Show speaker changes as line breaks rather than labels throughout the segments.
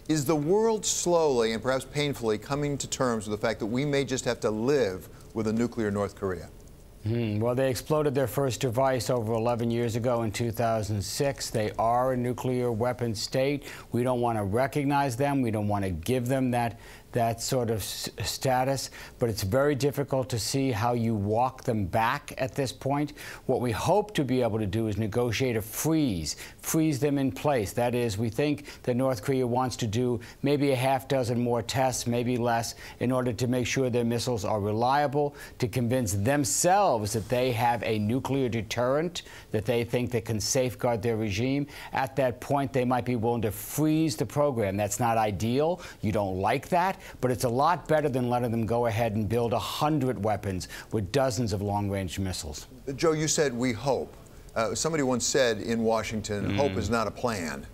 Is the world slowly and perhaps painfully coming to terms with the fact that we may just have to live with a nuclear North Korea?
Well, they exploded their first device over 11 years ago in 2006. They are a nuclear weapon state. We don't want to recognize them. We don't want to give them that sort of status, but it's very difficult to see how you walk them back at this point. What we hope to be able to do is negotiate a freeze them in place. That is, we think that North Korea wants to do maybe a half dozen more tests, maybe less, in order to make sure their missiles are reliable, to convince themselves that they have a nuclear deterrent that they think that can safeguard their regime. At that point, they might be willing to freeze the program. That's not ideal. You don't like that. But it's a lot better than letting them go ahead and build 100 weapons with dozens of long-range missiles.
Joe, you said we hope. Somebody once said in Washington, hope is not a plan.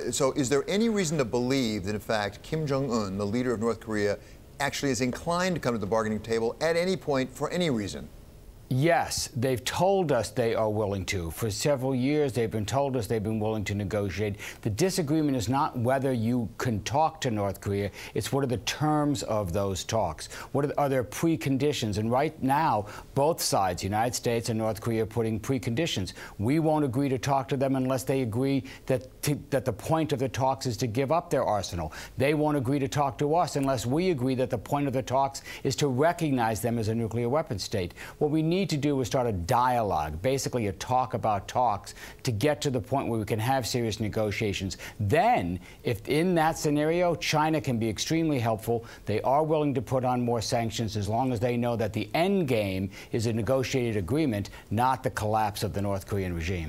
So is there any reason to believe that, in fact, Kim Jong-un, the leader of North Korea, actually is inclined to come to the bargaining table at any point for any reason?
Yes, they've told us they are willing to. For several years, they've been told us they've been willing to negotiate. The disagreement is not whether you can talk to North Korea, it's what are the terms of those talks? What are their preconditions? And right now, both sides, United States and North Korea, are putting preconditions. We won't agree to talk to them unless they agree that the point of the talks is to give up their arsenal. They won't agree to talk to us unless we agree that the point of the talks is to recognize them as a nuclear weapon state. What we need to do is start a dialogue, basically a talk about talks, to get to the point where we can have serious negotiations. Then, if in that scenario, China can be extremely helpful. They are willing to put on more sanctions as long as they know that the end game is a negotiated agreement, not the collapse of the North Korean regime.